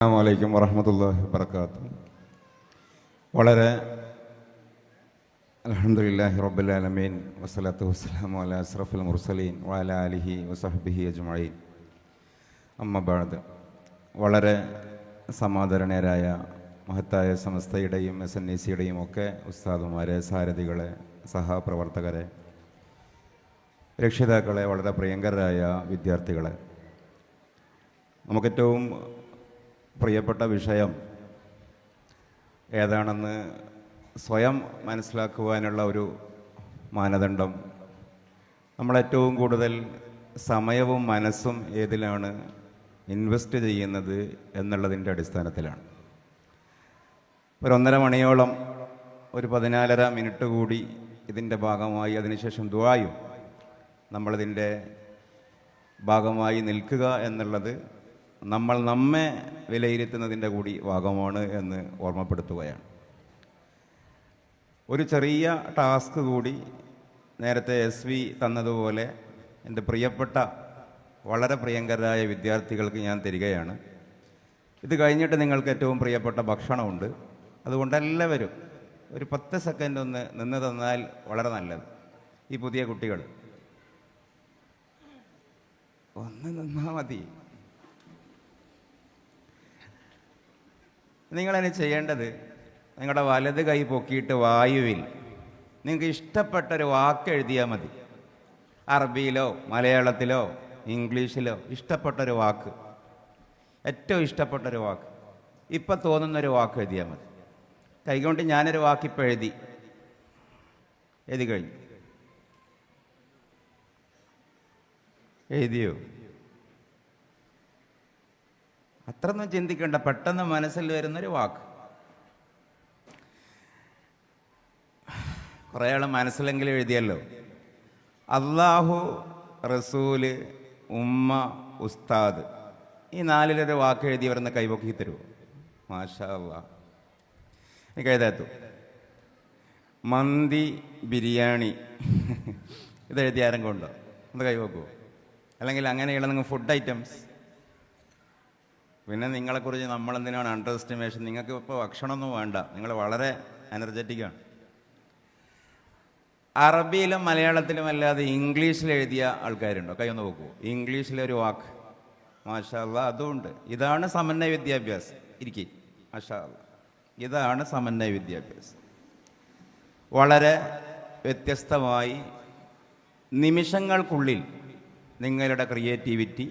അസ്സലാമു അലൈക്കും വറഹ്മത്തുള്ളാഹി വബറകാതുഹു. വളരെ അൽഹംദുലില്ലാഹി റബ്ബിൽ ആലമീൻ വസ്സലാത്തു വസ്സലാമു അലാ അസ്റഫിൽ മുർസലീൻ വഅലാ ആലിഹി വസഹ്ബിഹി അജ്മഈൻ. അമ്മ ബഅദ്. വളരെ സമാദരണീയരായ മഹത്തായ സമസ്തയുടെയും SNECയുടെയും ഒക്കെ ഉസ്താദുമാരെ, സാരഥികളെ, സഹപ്രവർത്തകരെ, രക്ഷിതാക്കളെ, വളരെ പ്രിയങ്കരായ വിദ്യാർത്ഥികളെ, നമുക്കേറ്റവും പ്രിയപ്പെട്ട വിഷയം ഏതാണെന്ന് സ്വയം മനസ്സിലാക്കുവാനുള്ള ഒരു മാനദണ്ഡം നമ്മളേറ്റവും കൂടുതൽ സമയവും മനസ്സും ഏതിലാണ് ഇൻവെസ്റ്റ് ചെയ്യുന്നത് എന്നുള്ളതിൻ്റെ അടിസ്ഥാനത്തിലാണ്. ഒരു 1.5 മണിയോളം, ഒരു 14.5 മിനിറ്റ് കൂടി ഇതിൻ്റെ ഭാഗമായി, അതിനുശേഷം ദുആയും നമ്മളിതിൻ്റെ ഭാഗമായി നിൽക്കുക എന്നുള്ളത് നമ്മൾ നമ്മെ വിലയിരുത്തുന്നതിൻ്റെ കൂടി ഭാഗമാണ് എന്ന് ഓർമ്മപ്പെടുത്തുകയാണ്. ഒരു ചെറിയ ടാസ്ക് കൂടി നേരത്തെ SV തന്നതുപോലെ എൻ്റെ പ്രിയപ്പെട്ട വളരെ പ്രിയങ്കരായ വിദ്യാർത്ഥികൾക്ക് ഞാൻ തരികയാണ്. ഇത് കഴിഞ്ഞിട്ട് നിങ്ങൾക്ക് ഏറ്റവും പ്രിയപ്പെട്ട ഭക്ഷണമുണ്ട്. അതുകൊണ്ട് എല്ലാവരും ഒരു 10 സെക്കൻഡ് ഒന്ന് നിന്ന് തന്നാൽ വളരെ നല്ലത്. ഈ പുതിയ കുട്ടികൾ ഒന്ന് നിന്നാൽ മതി. നിങ്ങളതിന് ചെയ്യേണ്ടത്, നിങ്ങളുടെ വലത് കൈ പൊക്കിയിട്ട് വായുവിൽ നിങ്ങൾക്ക് ഇഷ്ടപ്പെട്ടൊരു വാക്ക് എഴുതിയാൽ മതി. അറബിയിലോ മലയാളത്തിലോ ഇംഗ്ലീഷിലോ ഇഷ്ടപ്പെട്ടൊരു വാക്ക്, ഏറ്റവും ഇഷ്ടപ്പെട്ടൊരു വാക്ക്, ഇപ്പം തോന്നുന്നൊരു വാക്ക് എഴുതിയാൽ മതി. കൈകൊണ്ട് ഞാനൊരു വാക്കിപ്പോൾ എഴുതി കഴിഞ്ഞു. എഴുതിയോ? അത്രയൊന്നും ചിന്തിക്കേണ്ട, പെട്ടെന്ന് മനസ്സിൽ വരുന്നൊരു വാക്ക്. കുറേ ആൾ മനസ്സിലെങ്കിലും എഴുതിയല്ലോ. അള്ളാഹു, റസൂല്, ഉമ്മ, ഉസ്താദ്, ഈ 4ലൊരു വാക്ക് എഴുതിയവരെന്ന് കൈപൊക്കി തരുമോ? മാഷാ അല്ലാഹ്. എനിക്ക് എഴുതാത്തു. മന്തി, ബിരിയാണി ഇതെഴുതി ആരെങ്കിലും ഉണ്ടോ? ഒന്ന് കൈവെക്കുമോ? അല്ലെങ്കിൽ അങ്ങനെയുള്ള നിങ്ങൾ ഫുഡ് ഐറ്റംസ്. പിന്നെ നിങ്ങളെക്കുറിച്ച് നമ്മളെന്തിനാണ് അണ്ടർ എസ്റ്റിമേഷൻ? നിങ്ങൾക്ക് ഇപ്പോൾ ഭക്ഷണമൊന്നും വേണ്ട, നിങ്ങൾ വളരെ എനർജറ്റിക്കാണ്. അറബിയിലും മലയാളത്തിലും അല്ലാതെ ഇംഗ്ലീഷിൽ എഴുതിയ ആൾക്കാരുണ്ടോ? കൈ ഒന്ന് നോക്കൂ. ഇംഗ്ലീഷിലൊരു വാക്ക്. മാഷാ അല്ലാഹ്, അതുകൊണ്ട്. ഇതാണ് സമന്വയ വിദ്യാഭ്യാസം. ഇരിക്കും. മാഷാ അല്ലാഹ്, ഇതാണ് സമന്വയ വിദ്യാഭ്യാസം. വളരെ വ്യത്യസ്തമായി നിമിഷങ്ങൾക്കുള്ളിൽ നിങ്ങളുടെ ക്രിയേറ്റിവിറ്റി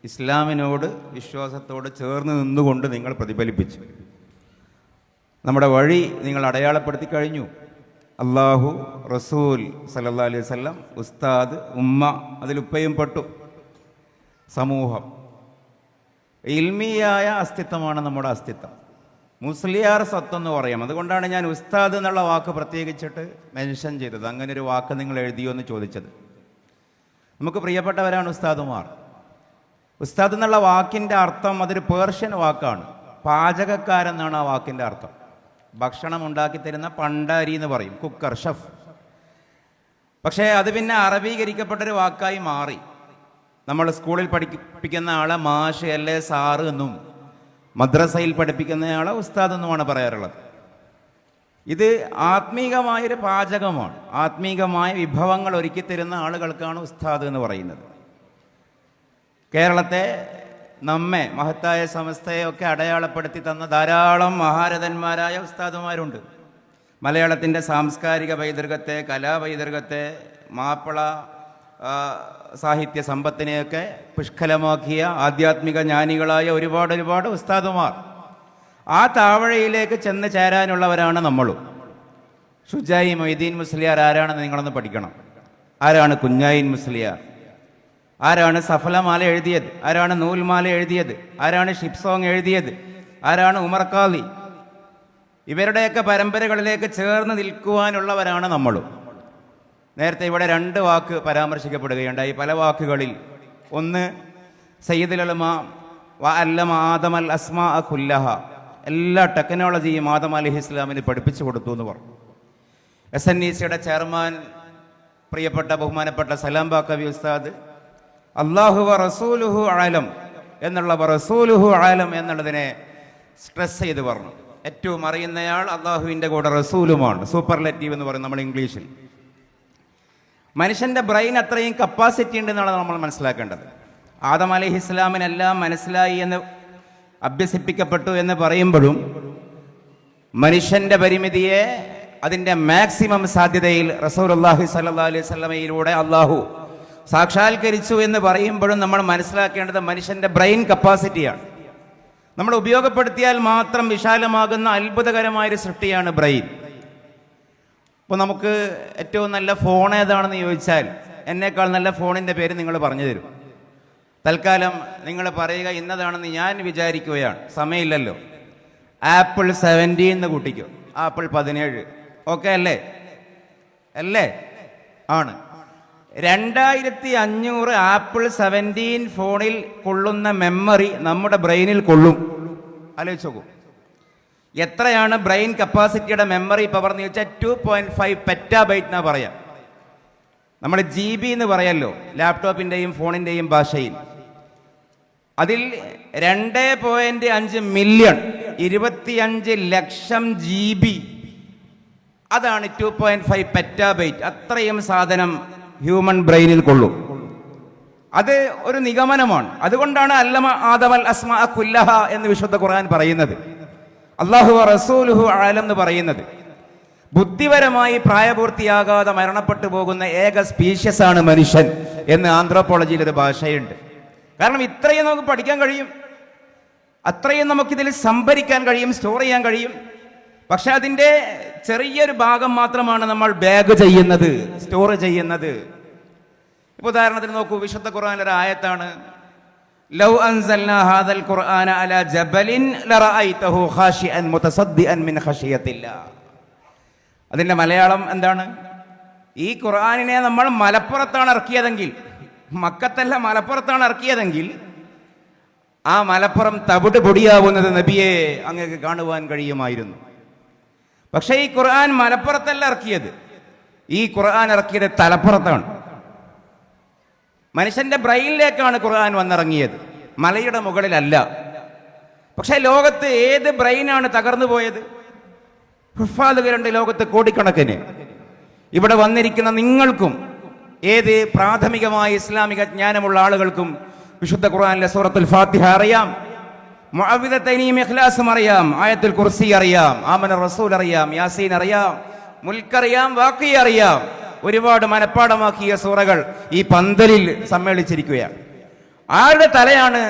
ഇസ്ലാമിനോട് വിശ്വാസത്തോട് ചേർന്ന് നിന്നുകൊണ്ട് നിങ്ങൾ പ്രതിഫലിപ്പിച്ചു. നമ്മുടെ വഴി നിങ്ങൾ അടയാളപ്പെടുത്തി കഴിഞ്ഞു. അള്ളാഹു, റസൂൽ സല്ലല്ലാഹു അലൈഹി വസല്ലം, ഉസ്താദ്, ഉമ്മ, അതിലുപ്പയും പെട്ടു. സമൂഹം, ഇൽമിയായ അസ്തിത്വമാണ് നമ്മുടെ അസ്തിത്വം. മുസ്ലിയാർ സ്വത്തെന്ന് പറയാം. അതുകൊണ്ടാണ് ഞാൻ ഉസ്താദ് എന്നുള്ള വാക്ക് പ്രത്യേകിച്ചിട്ട് മെൻഷൻ ചെയ്തത്. അങ്ങനെ ഒരു വാക്ക് നിങ്ങൾ എഴുതിയോ എന്ന് ചോദിച്ചത്. നമുക്ക് പ്രിയപ്പെട്ടവരാണ് ഉസ്താദുമാർ. ഉസ്താദ് എന്നുള്ള വാക്കിൻ്റെ അർത്ഥം അതൊരു പേർഷ്യൻ വാക്കാണ്. പാചകക്കാരെന്നാണ് ആ വാക്കിൻ്റെ അർത്ഥം. ഭക്ഷണം ഉണ്ടാക്കി തരുന്ന പണ്ടാരി എന്ന് പറയും, കുക്കർ, ഷെഫ്. പക്ഷേ അത് പിന്നെ അറബീകരിക്കപ്പെട്ടൊരു വാക്കായി മാറി. നമ്മൾ സ്കൂളിൽ പഠിപ്പിക്കുന്ന ആളെ മാഷ് അല്ലേ സാറ് എന്നും, മദ്രസയിൽ പഠിപ്പിക്കുന്നയാളെ ഉസ്താദ് എന്നുമാണ് പറയാറുള്ളത്. ഇത് ആത്മീകമായൊരു പാചകമാണ്. ആത്മീകമായ വിഭവങ്ങൾ ഒരുക്കി തരുന്ന ആളുകൾക്കാണ് ഉസ്താദ് എന്ന് പറയുന്നത്. കേരളത്തെ, നമ്മെ, മഹത്തായ സമസ്തയൊക്കെ അടയാളപ്പെടുത്തി തന്ന ധാരാളം മഹാരഥന്മാരായ ഉസ്താദുമാരുണ്ട്. മലയാളത്തിൻ്റെ സാംസ്കാരിക പൈതൃകത്തെ, കലാപൈതൃകത്തെ, മാപ്പിള സാഹിത്യ സമ്പത്തിനെയൊക്കെ പുഷ്കലമാക്കിയ ആധ്യാത്മിക ജ്ഞാനികളായ ഒരുപാട് ഉസ്താദുമാർ. ആ താവഴയിലേക്ക് ചെന്ന് ചേരാനുള്ളവരാണ് നമ്മളും. ഷുജായി മൊയ്തീൻ മുസ്ലിയാർ ആരാണെന്ന് നിങ്ങളൊന്ന് പഠിക്കണം. ആരാണ് കുഞ്ഞായിൻ മുസ്ലിയാർ? ആരാണ് സഫലമാല എഴുതിയത്? ആരാണ് നൂൽമാല എഴുതിയത്? ആരാണ് ഷിപ്പ് സോങ് എഴുതിയത്? ആരാണ് ഉമർ ഖാലി? ഇവരുടെയൊക്കെ പരമ്പരകളിലേക്ക് ചേർന്ന് നിൽക്കുവാനുള്ളവരാണ് നമ്മളും. നേരത്തെ ഇവിടെ 2 വാക്ക് പരാമർശിക്കപ്പെടുകയുണ്ടായി പല വാക്കുകളിൽ. ഒന്ന്, സയ്യിദുൽ ഉലമാ വഅല്ലമ ആദമൽ അസ്മാ കുല്ലഹ, എല്ലാ ടെക്നോളജിയും ആദം അലൈഹിസ്സലാമിന് പഠിപ്പിച്ചു കൊടുത്തു എന്ന് പറഞ്ഞു. SNECയുടെ ചെയർമാൻ പ്രിയപ്പെട്ട ബഹുമാനപ്പെട്ട സലാം ബാക്കവി ഉസ്താദ് അല്ലാഹു വ റസൂലുഹു ആലം എന്നുള്ള റസൂലുഹു ആലം എന്നുള്ളതിനെ സ്ട്രെസ് ചെയ്ത് പറഞ്ഞു. ഏറ്റവും അറിയുന്നയാൾ അള്ളാഹുവിൻ്റെ കൂടെ റസൂലുമാണ്. സൂപ്പർലെറ്റീവ് എന്ന് പറയും നമ്മൾ ഇംഗ്ലീഷിൽ. മനുഷ്യൻ്റെ ബ്രെയിൻ അത്രയും കപ്പാസിറ്റി ഉണ്ടെന്നാണ് നമ്മൾ മനസ്സിലാക്കേണ്ടത്. ആദം അലൈഹിസ്സലാമിനെല്ലാം മനസ്സിലായി എന്ന് അഭ്യസിപ്പിക്കപ്പെട്ടു എന്ന് പറയുമ്പോഴും മനുഷ്യൻ്റെ പരിമിതിയെ അതിൻ്റെ മാക്സിമം സാധ്യതയിൽ റസൂലുള്ളാഹി സ്വല്ലല്ലാഹു അലൈഹി വസല്ലമയിലൂടെ അള്ളാഹു സാക്ഷാത്കരിച്ചു എന്ന് പറയുമ്പോഴും നമ്മൾ മനസ്സിലാക്കേണ്ടത് മനുഷ്യൻ്റെ ബ്രെയിൻ കപ്പാസിറ്റിയാണ്. നമ്മൾ ഉപയോഗപ്പെടുത്തിയാൽ മാത്രം വിശാലമാകുന്ന അത്ഭുതകരമായൊരു സൃഷ്ടിയാണ് ബ്രെയിൻ. ഇപ്പോൾ നമുക്ക് ഏറ്റവും നല്ല ഫോൺ ഏതാണെന്ന് ചോദിച്ചാൽ എന്നേക്കാൾ നല്ല ഫോണിൻ്റെ പേര് നിങ്ങൾ പറഞ്ഞു തരും. തൽക്കാലം നിങ്ങൾ പറയുക ഇന്നതാണെന്ന് ഞാൻ വിചാരിക്കുകയാണ്, സമയമില്ലല്ലോ. ആപ്പിൾ 17 എന്ന് കൂട്ടിക്കോ, ആപ്പിൾ 17. ഓക്കെ അല്ലേ? അല്ലേ? ആണ്. 2500 ആപ്പിൾ 17 ഫോണിൽ കൊള്ളുന്ന മെമ്മറി നമ്മുടെ ബ്രെയിനിൽ കൊള്ളും. ആലോചിച്ച് നോക്കൂ, എത്രയാണ് ബ്രെയിൻ കപ്പാസിറ്റിയുടെ മെമ്മറി പവർ എന്ന് ചോദിച്ചാൽ 2.5 പെറ്റാബൈറ്റ് എന്നാ പറയാം. നമ്മൾ GB എന്ന് പറയല്ലോ ലാപ്ടോപ്പിൻ്റെയും ഫോണിൻ്റെയും ഭാഷയിൽ. അതിൽ 2.5 മില്യൺ 25 ലക്ഷം GB, അതാണ് 2.5 പെറ്റാബൈറ്റ്. അത്രയും സാധനം ഹ്യൂമൻ ബ്രെയിനിൽ കൊള്ളും. അത് ഒരു നിഗമനമാണ്. അതുകൊണ്ടാണ് അല്ലമ ആദമൽ അസ്മാഅ കുല്ലഹ എന്ന് വിശുദ്ധ ഖുർആൻ പറയുന്നത്, അല്ലാഹു റസൂലുഹു ആലം എന്ന് പറയുന്നത്. ബുദ്ധിപരമായി പ്രായപൂർത്തിയാകാതെ മരണപ്പെട്ടു പോകുന്ന ഏക സ്പീഷ്യസ് ആണ് മനുഷ്യൻ എന്ന് ആന്ത്രോപോളജിയിൽ ഒരു ഭാഷയുണ്ട്. കാരണം ഇത്രയും നമുക്ക് പഠിക്കാൻ കഴിയും, അത്രയും നമുക്കിതിൽ സംഭരിക്കാൻ കഴിയും, സ്റ്റോർ ചെയ്യാൻ കഴിയും. പക്ഷെ അതിൻ്റെ ചെറിയൊരു ഭാഗം മാത്രമാണ് നമ്മൾ ബാഗ് ചെയ്യുന്നത്, സ്റ്റോർ ചെയ്യുന്നത്. ഇപ്പോൾ ഉദാഹരണത്തിന് നോക്കൂ, വിശുദ്ധ ഖുർആനിലെ ഒരു ആയത്താണ്, ലൗ അൻസൽനാ ഹാദൽ ഖുർആന അലാ ജബലിൻ ലറഅയ്തഹു ഖാശിഅൻ മുതസദ്ദിഅൻ മിൻ ഖശിയത്തില്ലാഹ്. അതിൻ്റെ മലയാളം എന്താണ്? ഈ ഖുർആനിനെ നമ്മൾ മലപ്പുറത്താണ് ഇറക്കിയതെങ്കിൽ, മക്കത്തല്ല മലപ്പുറത്താണ് ഇറക്കിയതെങ്കിൽ, ആ മലപ്പുറം തവിട് പൊടിയാവുന്നത് നബിയെ അങ്ങക്ക് കാണുവാൻ കഴിയുമായിരുന്നു. പക്ഷേ ഈ ഖുർആൻ മലപ്പുറത്തല്ല ഇറക്കിയത്, ഈ ഖുർആൻ ഇറക്കിയത് തലപ്പുറത്താണ്. മനുഷ്യന്റെ ബ്രെയിനിലേക്കാണ് ഖുർആൻ വന്നിറങ്ങിയത്, മലയുടെ മുകളിലല്ല. പക്ഷേ ലോകത്ത് ഏത് ബ്രെയിനാണ് തകർന്നു പോയത്? ഹുഫാദുകളുണ്ട് ലോകത്ത് കോടിക്കണക്കിന്. ഇവിടെ വന്നിരിക്കുന്ന നിങ്ങൾക്കും ഏത് പ്രാഥമികമായ ഇസ്ലാമിക ജ്ഞാനമുള്ള ആളുകൾക്കും വിശുദ്ധ ഖുർആനിലെ സൂറത്തുൽ ഫാത്തിഹ അറിയാം, മുഅവ്വിദത്തൈനും ഇഖ്ലാസും അറിയാം, ആയത്തുൽ കുർസി അറിയാം, ആമന റസൂൽ അറിയാം, യാസീൻ അറിയാം, മുൽക്ക് അറിയാം, വാഖിയ അറിയാം. ഒരുപാട് മനപ്പാടമാക്കിയ സൂറകൾ ഈ പന്തലിൽ സമ്മേളിച്ചിരിക്കുകയാണ്. ആരുടെ തലയാണ്?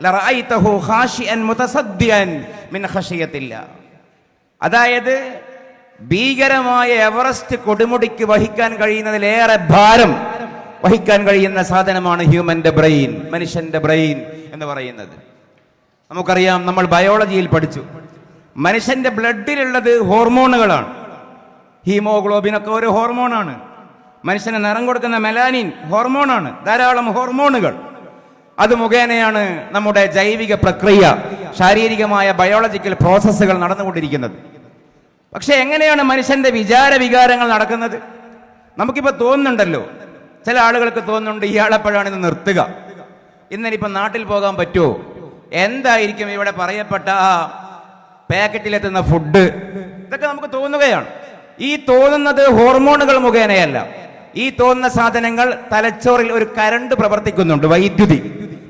ലറഅയ്തഹു ഖാശിഅൻ മുതസദ്ദിഅൻ മിൻ ഖശിയത്തില്ലാഹ്. അതായത് ഭീകരമായ എവറസ്റ്റ് കൊടുമുടിക്ക് വഹിക്കാൻ കഴിയുന്നതിലേറെ ഭാരം വഹിക്കാൻ കഴിയുന്ന സാധനമാണ് ഹ്യൂമന്റെ ബ്രെയിൻ, മനുഷ്യന്റെ ബ്രെയിൻ എന്ന് പറയുന്നത്. നമുക്കറിയാം, നമ്മൾ ബയോളജിയിൽ പഠിച്ചു, മനുഷ്യന്റെ ബ്ലഡിലുള്ളത് ഹോർമോണുകളാണ്. ഹീമോഗ്ലോബിൻ ഒക്കെ ഒരു ഹോർമോണാണ്. മനുഷ്യന് നിറം കൊടുക്കുന്ന മെലാനിൻ ഹോർമോണാണ്. ധാരാളം ഹോർമോണുകൾ. അത് മുഖേനയാണ് നമ്മുടെ ജൈവിക പ്രക്രിയ, ശാരീരികമായ ബയോളജിക്കൽ പ്രോസസ്സുകൾ നടന്നുകൊണ്ടിരിക്കുന്നത്. പക്ഷെ എങ്ങനെയാണ് മനുഷ്യന്റെ വികാരങ്ങൾ നടക്കുന്നത്? നമുക്കിപ്പോൾ തോന്നുന്നുണ്ടല്ലോ, ചില ആളുകൾക്ക് തോന്നുന്നുണ്ട് ഇയാളെപ്പോഴാണ് ഇത് നിർത്തുക, ഇന്നിനിപ്പം നാട്ടിൽ പോകാൻ പറ്റുമോ, എന്തായിരിക്കും ഇവിടെ പറയപ്പെട്ട ആ പാക്കറ്റിലെത്തുന്ന ഫുഡ്, ഇതൊക്കെ നമുക്ക് തോന്നുകയാണ്. ഈ തോന്നുന്നത് ഹോർമോണുകൾ മുഖേനയല്ല. ഈ തോന്നുന്ന സാധനങ്ങൾ തലച്ചോറിൽ ഒരു കരണ്ട് പ്രവർത്തിക്കുന്നുണ്ട്, വൈദ്യുതി.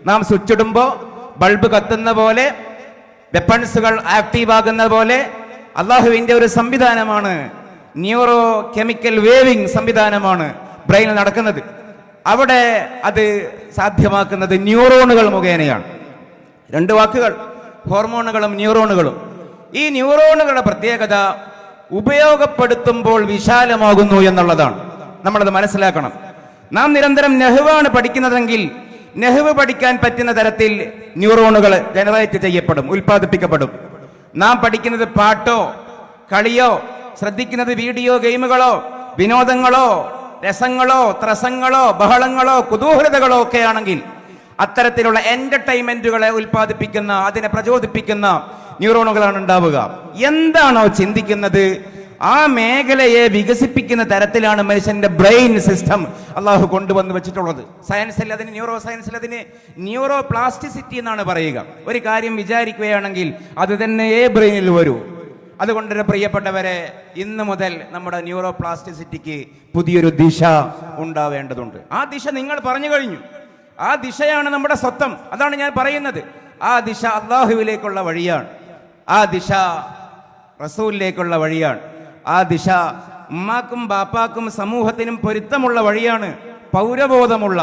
നാം സ്വിച്ച് ഇടുമ്പോൾ ബൾബ് കത്തുന്ന പോലെ, വെപ്പൺസുകൾ ആക്റ്റീവ് ആകുന്ന പോലെ അള്ളാഹുവിന്റെ ഒരു സംവിധാനമാണ്, ന്യൂറോ കെമിക്കൽ വേവിംഗ് സംവിധാനമാണ് ബ്രെയിനിൽ നടക്കുന്നത്. അവിടെ അത് സാധ്യമാക്കുന്നത് ന്യൂറോണുകൾ മുഖേനയാണ്. രണ്ട് വാക്കുകൾ, ഹോർമോണുകളും ന്യൂറോണുകളും. ഈ ന്യൂറോണുകളുടെ പ്രത്യേകത ഉപയോഗപ്പെടുത്തുമ്പോൾ വിശാലമാകുന്നു എന്നുള്ളതാണ്. നമ്മളത് മനസ്സിലാക്കണം. നാം നിരന്തരം നെഹ്വാണ് പഠിക്കുന്നതെങ്കിൽ നെഹ്വ് പഠിക്കാൻ പറ്റുന്ന തരത്തിൽ ന്യൂറോണുകൾ ജനറേറ്റ് ചെയ്യപ്പെടും, ഉൽപ്പാദിപ്പിക്കപ്പെടും. നാം പഠിക്കുന്നത് പാട്ടോ കളിയോ, ശ്രദ്ധിക്കുന്നത് വീഡിയോ ഗെയിമുകളോ വിനോദങ്ങളോ രസങ്ങളോ ത്രസങ്ങളോ ബഹളങ്ങളോ കുതൂഹലതകളോ ഒക്കെ ആണെങ്കിൽ അത്തരത്തിലുള്ള എന്റർടൈൻമെന്റുകളെ ഉൽപ്പാദിപ്പിക്കുന്ന, അതിനെ പ്രചോദിപ്പിക്കുന്ന ന്യൂറോണുകളാണ് ഉണ്ടാവുക. എന്താണോ ചിന്തിക്കുന്നത് ആ മേഖലയെ വികസിപ്പിക്കുന്ന തരത്തിലാണ് മനുഷ്യന്റെ ബ്രെയിൻ സിസ്റ്റം അള്ളാഹു കൊണ്ടുവന്ന് വെച്ചിട്ടുള്ളത്. സയൻസിൽ അതിന് ന്യൂറോ സയൻസിൽ അതിന് ന്യൂറോ പ്ലാസ്റ്റിസിറ്റി എന്നാണ് പറയുക. ഒരു കാര്യം വിചാരിക്കുകയാണെങ്കിൽ അത് തന്നെ ബ്രെയിനിൽ വരൂ. അതുകൊണ്ട് പ്രിയപ്പെട്ടവരെ, ഇന്ന് മുതൽ നമ്മുടെ ന്യൂറോ പ്ലാസ്റ്റിസിറ്റിക്ക് പുതിയൊരു ദിശ ഉണ്ടാവേണ്ടതുണ്ട്. ആ ദിശ നിങ്ങൾ പറഞ്ഞു കഴിഞ്ഞു. ആ ദിശയാണ് നമ്മുടെ സ്വത്വം. അതാണ് ഞാൻ പറയുന്നത്. ആ ദിശ അള്ളാഹുവിലേക്കുള്ള വഴിയാണ്. ആ ദിശ റസൂലിലേക്കുള്ള വഴിയാണ്. ആ ദിശ ഉമ്മാക്കും ബാപ്പാക്കും സമൂഹത്തിനും പൊരുത്തമുള്ള വഴിയാണ്. പൗരബോധമുള്ള,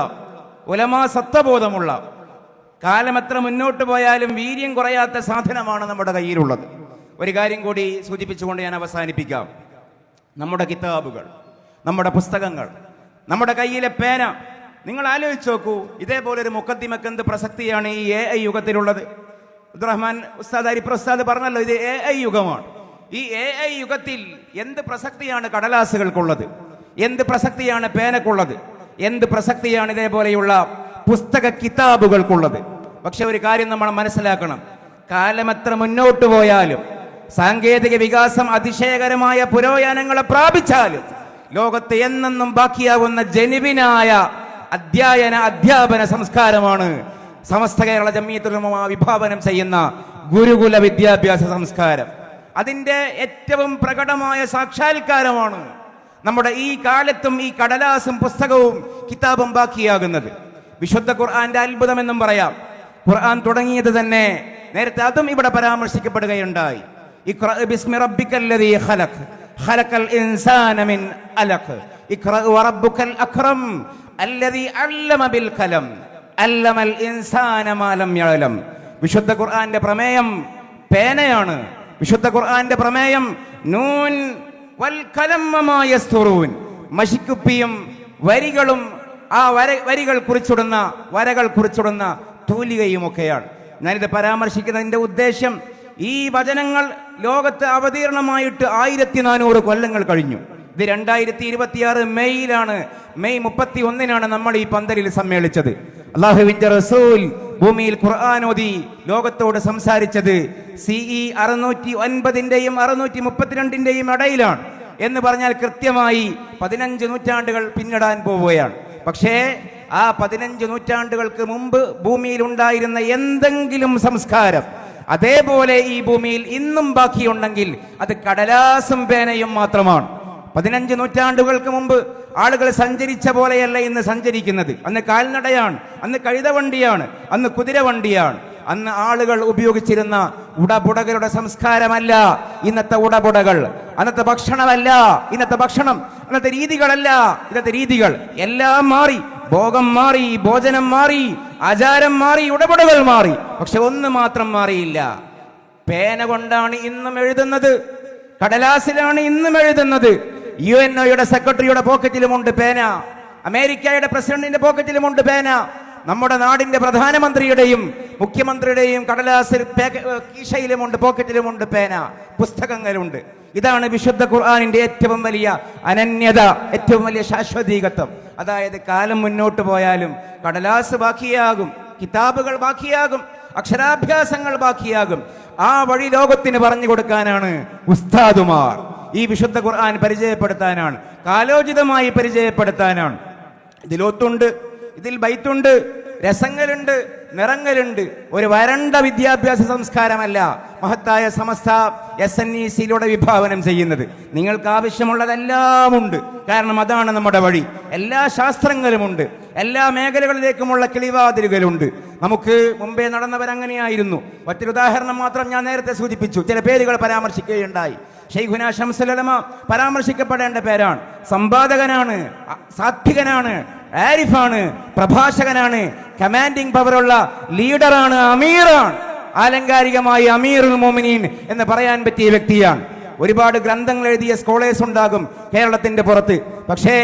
ഉലമാ സത്വബോധമുള്ള, കാലം എത്ര മുന്നോട്ട് പോയാലും വീര്യം കുറയാത്ത സാധനമാണ് നമ്മുടെ കയ്യിലുള്ളത്. ഒരു കാര്യം കൂടി സൂചിപ്പിച്ചുകൊണ്ട് ഞാൻ അവസാനിപ്പിക്കാം. നമ്മുടെ കിതാബുകൾ, നമ്മുടെ പുസ്തകങ്ങൾ, നമ്മുടെ കയ്യിലെ പേന, നിങ്ങൾ ആലോചിച്ച് നോക്കൂ. ഇതേപോലൊരു മുഖദ്ദിമക്ക് എന്ത് പ്രസക്തിയാണ് ഈ AI യുഗത്തിലുള്ളത്? അബ്ദുറഹ്മാൻ ഉസ്താദ്, അരിപ്ര ഉസ്താദ് പറഞ്ഞല്ലോ, ഇത് AI യുഗമാണ്. ഈ AI യുഗത്തിൽ എന്ത് പ്രസക്തിയാണ് കടലാസുകൾക്കുള്ളത്? എന്ത് പ്രസക്തിയാണ് പേനക്കുള്ളത്? എന്ത് പ്രസക്തിയാണ് ഇതേപോലെയുള്ള പുസ്തക കിതാബുകൾക്കുള്ളത്? പക്ഷെ ഒരു കാര്യം നമ്മൾ മനസ്സിലാക്കണം. കാലമെത്ര മുന്നോട്ട് പോയാലും, സാങ്കേതിക വികാസം അതിശയകരമായ പുരോഗമനങ്ങളെ പ്രാപിച്ചാലും, ലോകത്ത് എന്നെന്നും ബാക്കിയാവുന്ന ജനുവിനായ അധ്യാപന സംസ്കാരമാണ് സമസ്ത കേരള ജംഇയ്യത്തുൽ ഉലമ വിഭാവനം ചെയ്യുന്ന ഗുരുകുല വിദ്യാഭ്യാസ സംസ്കാരം. അതിൻ്റെ ഏറ്റവും പ്രകടമായ സാക്ഷാത്കാരമാണ് നമ്മുടെ ഈ കാലത്തും ഈ കടലാസും പുസ്തകവും കിതാബും ബാക്കിയാകുന്നത്. വിശുദ്ധ ഖുർആന്റെ അത്ഭുതമെന്നും പറയാം. ഖുർആൻ തുടങ്ങിയത് തന്നെ നേരത്തെ അതും ഇവിടെ പരാമർശിക്കപ്പെടുകയുണ്ടായി. ഇഖ്റ ബിസ്മി റബ്ബിക്കല്ലദീ ഖലഖ് ഖലഖൽ ഇൻസാന മിൻ അലഖ് ഇഖ്റ വറബ്ബുക്കൽ അക്രം അല്ലദീ അല്ലമ ബിൽ ഖലം അല്ലമൽ ഇൻസാന മാ ലം യഅലം. വിശുദ്ധ ഖുർആന്റെ പ്രമേയം പേനയാണ്. വിശുദ്ധ ഖുർആന്റെ പ്രമേയം നൂൻ വൽ ഖലം വമാ യസ്തുറൂൻ, മഷിക്കുപ്പിയും വരികളും ആ വരികൾ കുറിച്ചിടുന്ന വരകൾ കുറിച്ചിടുന്ന തൂലികയുമൊക്കെയാണ്. ഞാനിത് പരാമർശിക്കുന്നതിൻ്റെ ഉദ്ദേശം, ഈ വചനങ്ങൾ ലോകത്ത് അവതീർണമായിട്ട് 1400 കൊല്ലങ്ങൾ കഴിഞ്ഞു. ഇത് 2026 മെയ്യിലാണ്, മെയ് 31 നമ്മൾ ഈ പന്തലിൽ സമ്മേളിച്ചത്. അല്ലാഹുവിന്റെ റസൂൽ ഭൂമിയിൽ ഖുർആൻ ഓതി ലോകത്തോട് സംസാരിച്ചത് CE 609ന്റെയും 632ന്റെയും ഇടയിലാണ് എന്ന് പറഞ്ഞാൽ കൃത്യമായി 15 നൂറ്റാണ്ടുകൾ പിന്നിടാൻ പോവുകയാണ്. പക്ഷേ ആ 15 നൂറ്റാണ്ടുകൾക്ക് മുമ്പ് ഭൂമിയിൽ ഉണ്ടായിരുന്ന എന്തെങ്കിലും സംസ്കാരം അതേപോലെ ഈ ഭൂമിയിൽ ഇന്നും ബാക്കിയുണ്ടെങ്കിൽ അത് കടലാസും പേനയും മാത്രമാണ്. 15 നൂറ്റാണ്ടുകൾക്ക് മുമ്പ് ആളുകൾ സഞ്ചരിച്ച പോലെയല്ല ഇന്ന് സഞ്ചരിക്കുന്നത്. അന്ന് കാൽനടയാണ്, അന്ന് കഴുതവണ്ടിയാണ്, അന്ന് കുതിരവണ്ടിയാണ്. അന്ന് ആളുകൾ ഉപയോഗിച്ചിരുന്ന ഉടപുടകളുടെ സംസ്കാരമല്ല ഇന്നത്തെ ഉടപുടകൾ. അന്നത്തെ ഭക്ഷണമല്ല ഇന്നത്തെ ഭക്ഷണം. അന്നത്തെ രീതികളല്ല ഇന്നത്തെ രീതികൾ. എല്ലാം മാറി. ഭോഗം മാറി, ഭോജനം മാറി, ആചാരം മാറി, ഉടപുടകൾ മാറി. പക്ഷെ ഒന്ന് മാത്രം മാറിയില്ല. പേന കൊണ്ടാണ് ഇന്നും എഴുതുന്നത്, കടലാസിലാണ് ഇന്നും എഴുതുന്നത്. UNOയുടെ സെക്രട്ടറിയുടെ പോക്കറ്റിലുമുണ്ട് പേന, അമേരിക്കയുടെ പ്രസിഡന്റിന്റെ പോക്കറ്റിലുമുണ്ട് പേന, നമ്മുടെ നാടിന്റെ പ്രധാനമന്ത്രിയുടെയും മുഖ്യമന്ത്രിയുടെയും കടലാസിൽ കീശയിലുമുണ്ട്, പോക്കറ്റിലുമുണ്ട് പേന, പുസ്തകങ്ങളുണ്ട്. ഇതാണ് വിശുദ്ധ ഖുർആനിന്റെ ഏറ്റവും വലിയ അനന്യത, ഏറ്റവും വലിയ ശാശ്വതീകത്വം. അതായത് കാലം മുന്നോട്ട് പോയാലും കടലാസ് ബാക്കിയാകും, കിതാബുകൾ ബാക്കിയാകും, അക്ഷരാഭ്യാസങ്ങൾ ബാക്കിയാകും. ആ വഴി ലോകത്തിന് പറഞ്ഞു കൊടുക്കാനാണ് ഉസ്താദുമാർ. ഈ വിശുദ്ധ ഖുർആൻ പരിചയപ്പെടുത്താനാണ്, കാലോചിതമായി പരിചയപ്പെടുത്താനാണ്. ഇതിലൊത്തുണ്ട്, ഇതിൽ ബൈത്തുണ്ട്, രസങ്ങളുണ്ട്, നിറങ്ങളുണ്ട്. ഒരു വരണ്ട വിദ്യാഭ്യാസ സംസ്കാരമല്ല മഹത്തായ സമസ്ത SNEC-യിലൂടെ വിഭാവനം ചെയ്യുന്നത്. നിങ്ങൾക്ക് ആവശ്യമുള്ളതെല്ലാം ഉണ്ട്. കാരണം അതാണ് നമ്മുടെ വഴി. എല്ലാ ശാസ്ത്രങ്ങളുമുണ്ട്, എല്ലാ മേഖലകളിലേക്കുമുള്ള കിളിവാതിലുകളുണ്ട്. നമുക്ക് മുമ്പേ നടന്നവരങ്ങനെയായിരുന്നു. മറ്റൊരു ഉദാഹരണം മാത്രം ഞാൻ നേരത്തെ സൂചിപ്പിച്ചു, ചില പേരുകൾ പരാമർശിക്കുകയുണ്ടായി. ഷെയ്ഖുന ശംസുൽ ഉലമ പരാമർശിക്കപ്പെടേണ്ട പേരാണ്. സമ്പാദകനാണ്, സാത്വികനാണ്, ആരിഫാണ്, പ്രഭാഷകനാണ്, കമാൻഡിംഗ് പവറുള്ള ലീഡറാണ്, അമീറാണ്. ആലങ്കാരികമായി അമീറുൽ മോമിനീൻ എന്ന് പറയാൻ പറ്റിയ വ്യക്തിയാണ്. ഒരുപാട് ഗ്രന്ഥങ്ങൾ എഴുതിയ സ്കോളേഴ്സ് ഉണ്ടാകും കേരളത്തിന്റെ പുറത്ത്. പക്ഷേ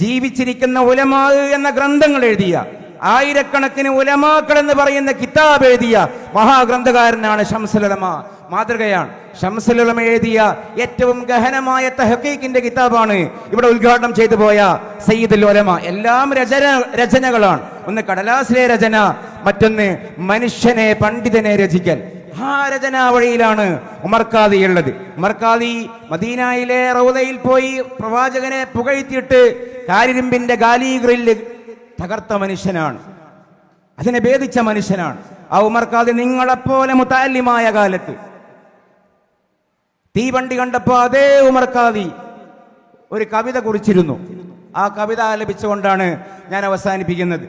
ജീവിച്ചിരിക്കുന്ന ഉലമാ എന്ന ഗ്രന്ഥങ്ങൾ എഴുതിയ, ആയിരക്കണക്കിന് ഉലമാക്കൾ എന്ന് പറയുന്ന കിതാബ് എഴുതിയ മഹാഗ്രന്ഥകാരനാണ് ശംസുൽ ഉലമ. മാതൃകയാണ്. ശംസുൽ ഉലമ എഴുതിയ ഏറ്റവും ഗഹനമായ തഹ്ഖീഖിന്റെ കിതാബാണ് ഇവിടെ ഉദ്ഘാടനം ചെയ്തു പോയ സയ്യിദുൽ ഉലമ. എല്ലാം രചനകളാണ്. ഒന്ന് കടലാസിലെ രചന, മറ്റൊന്ന് മനുഷ്യനെ പണ്ഡിതനെ രചിക്കൽ. ആ രചനാവഴിയിലാണ് ഉമർ ഖാദി ഉള്ളത്. ഉമർ ഖാദി മദീനയിലെ റൗദയിൽ പോയി പ്രവാചകനെ പുകഴ്ത്തിയിട്ട് കാരിരുമ്പിന്റെ ഗാലി ഗ്രില്ല് തകർത്ത മനുഷ്യനാണ്, അതിനെ ഭേദിച്ച മനുഷ്യനാണ്. ആ ഉമർ ഖാദി നിങ്ങളെപ്പോലെ മുതഅല്ലിമായ കാലത്ത് തീവണ്ടി കണ്ടപ്പോ അതേ ഉമർ ഖാദി ഒരു കവിത കുറിച്ചിരുന്നു. ആ കവിത ആലപിച്ചുകൊണ്ടാണ് ഞാൻ അവസാനിപ്പിക്കുന്നത്.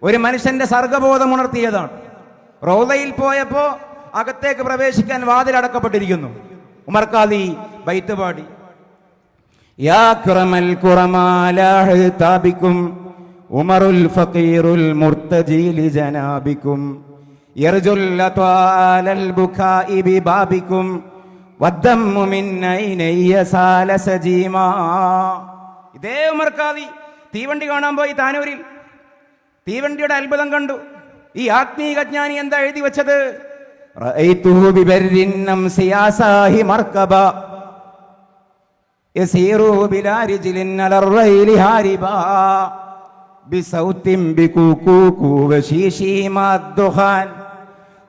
ഒരു മനുഷ്യന്റെ സർഗബോധം ഉണർത്തിയതാണ്. റൗദയിൽ പോയപ്പോ അകത്തേക്ക് പ്രവേശിക്കാൻ വാതിലടക്കപ്പെട്ടിരിക്കുന്നു. ഉമർ ഖാദി ബൈത്ത് പാടി, യാ അക്രമൽ ഖുറമാലഹ് താബിക്കും ഉമറുൽ ഫഖീറുൽ മുർതജി ലിജനാബിക്കും യർജുൽ അത്വാലൽ ബുഖാഇ ബിബാബിക്കും വദ്ദമ്മു മിൻ ഐനയ്യ സാല സജീമാ. ഇതേ ഉമർ ഖാദി തീവണ്ടി കാണാൻ പോയി താനൂരിൽ. തീവണ്ടിയുടെ അത്ഭുതം കണ്ടു. ഈ ആത്മീക ജ്ഞാനി എന്താ എഴുതി വെച്ചത്? റഅയ്തുഹു ബിബർരിൻ നംസി യാസാഹി മർകബ യസീറു ബിലാ റിജ്ലിൻ അലർ റൈലി ഹാരിബാ ബിസൗത്തിൻ ബികുകൂകു വശീശി മദ്ദുഖാൻ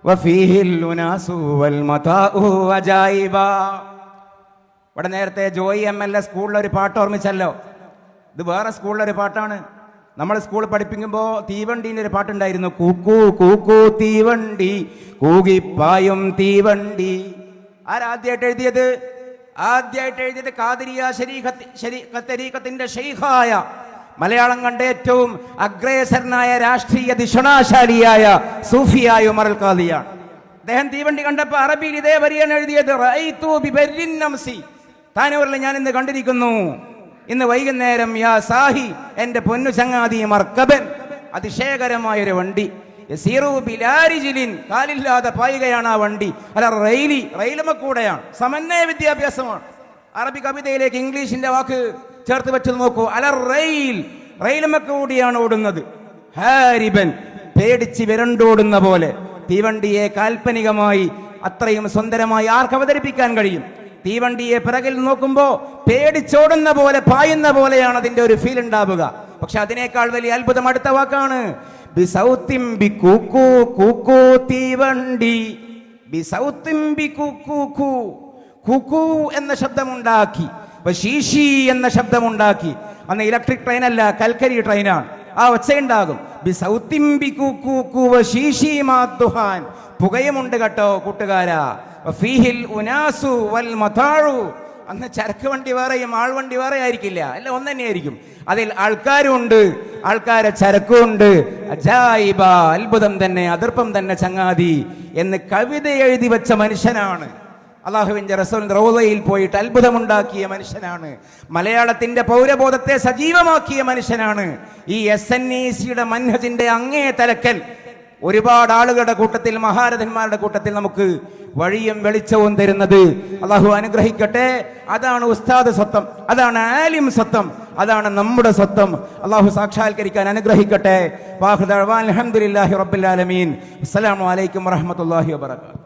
വഫീഹിൽ ഉനാസു വൽ മതാഉ അജായിബാ. ഇവിടെ നേരത്തെ ജോയി MLA സ്കൂളിലൊരു പാട്ട് ഓർമ്മിച്ചല്ലോ. ഇത് വേറെ സ്കൂളിലൊരു പാട്ടാണ്. നമ്മൾ സ്കൂളിൽ പഠിപ്പിക്കുമ്പോൾ തീവണ്ടീൻ്റെ ഒരു പാട്ടുണ്ടായിരുന്നു, കൂക്കൂ കൂക്കൂ തീവണ്ടി കൂകിപ്പായും തീവണ്ടി. ആരാദ്യമായിട്ട് എഴുതിയത്? ആദ്യമായിട്ട് എഴുതിയത് ഖാദിരിയ തരീഖത്തിന്റെ ഷെയ്ഖായ, മലയാളം കണ്ട ഏറ്റവും അഗ്രേസരനായ രാഷ്ട്രീയ ദിഷണാശാലിയായ സൂഫിയായ ഉമർ അൽ ഖാദിയാണ്. അദ്ദേഹം തീവണ്ടി കണ്ടപ്പോൾ അറബിയിൽ ഇതേ വരിയാണ് എഴുതിയത്, റഅയ്തു ബിബർരിൻ നംസി. താനൂരിൽ ഞാൻ ഇന്ന് കണ്ടിരിക്കുന്നു, ഇന്ന് വൈകുന്നേരം യാ സാഹി, എന്റെ പൊന്നു ചങ്ങാതി മർക്കബൻ, അതിശയകരമായൊരു വണ്ടി. യസീറു ബിലാ റിജ്ലിൻ, കാലില്ലാതെ പായുകയാണ് ആ വണ്ടി. അല്ല റെയിലി, റെയിലുമ കൂടെയാണ്. സമന്വയ വിദ്യാഭ്യാസമാണ്. അറബി കവിതയിലേക്ക് ഇംഗ്ലീഷിന്റെ വാക്ക് ചേർത്ത് വെച്ച് നോക്കൂ. അല റെയിൽ, റെയിലുമ കൂടിയാണ് ഓടുന്നത്. ഹാരിബൻ, പേടിച്ച് വിരണ്ടോടുന്ന പോലെ. തീവണ്ടിയെ കാൽപ്പനികമായി അത്രയും സുന്ദരമായി ആർക്ക് അവതരിപ്പിക്കാൻ കഴിയും? തീവണ്ടിയെ പിറകിൽ നോക്കുമ്പോ പേടിച്ചോടുന്ന പോലെ, പായുന്ന പോലെയാണ് അതിന്റെ ഒരു ഫീൽ ഉണ്ടാവുക. പക്ഷെ അതിനേക്കാൾ വലിയ അത്ഭുതം അടുത്ത വാക്കാണ്. ബിസൗത്തിൻ ബികുകൂ കൂകൂ തീവണ്ടി, ബിസൗത്തിൻ ബികുകൂ, കുകൂ എന്ന ശബ്ദമുണ്ടാക്കി, ശീശി എന്ന ശബ്ദമുണ്ടാക്കി. അന്ന് ഇലക്ട്രിക് ട്രെയിൻ അല്ല, കൽക്കരി ട്രെയിനാണ്. ആ ഒച്ചയുണ്ടാകും. ബിസൗത്തിൻ ബികുകൂ വശീശി മദ്ദുഖാൻ, പുകയുമുണ്ട് കേട്ടോ കൂട്ടുകാരാ. ഫീഹിൽ ഉനാസു വൽ മതാഉ, അന്ന് ചരക്ക് വണ്ടി വേറെയും ആൾവണ്ടി വേറെ ആയിരിക്കില്ല, അല്ല ഒന്ന് തന്നെയായിരിക്കും. അതിൽ ആൾക്കാരുണ്ട്, ആൾക്കാരെ ചരക്കുണ്ട്. അജായിബ, അത്ഭുതം തന്നെ, അതിർപ്പം തന്നെ ചങ്ങാതി എന്ന് കവിത എഴുതി വെച്ച മനുഷ്യനാണ്. അല്ലാഹുവിന്റെ റസൂലിന്റെ റൗളയിൽ പോയിട്ട് അത്ഭുതമുണ്ടാക്കിയ മനുഷ്യനാണ്. മലയാളത്തിന്റെ പൗരബോധത്തെ സജീവമാക്കിയ മനുഷ്യനാണ്. ഈ SNECയുടെ മൻഹജിന്റെ അങ്ങേ തലക്കൽ ഒരുപാട് ആളുകളുടെ കൂട്ടത്തിൽ, മഹാരഥന്മാരുടെ കൂട്ടത്തിൽ നമുക്ക് വഴിയും വെളിച്ചവും തരുന്നത് അള്ളാഹു അനുഗ്രഹിക്കട്ടെ. അതാണ് ഉസ്താദ് സ്വത്തം, അതാണ് ആലിം സ്വത്തം, അതാണ് നമ്മുടെ സ്വത്തം. അള്ളാഹു സാക്ഷാത്കരിക്കാൻ അനുഗ്രഹിക്കട്ടെ. വാഹുദ അൽഹംദുലില്ലാഹി റബ്ബിൽ ആലമീൻ. അസ്സലാമു അലൈക്കും വറഹ്മത്തുള്ളാഹി വബറകാതുഹു.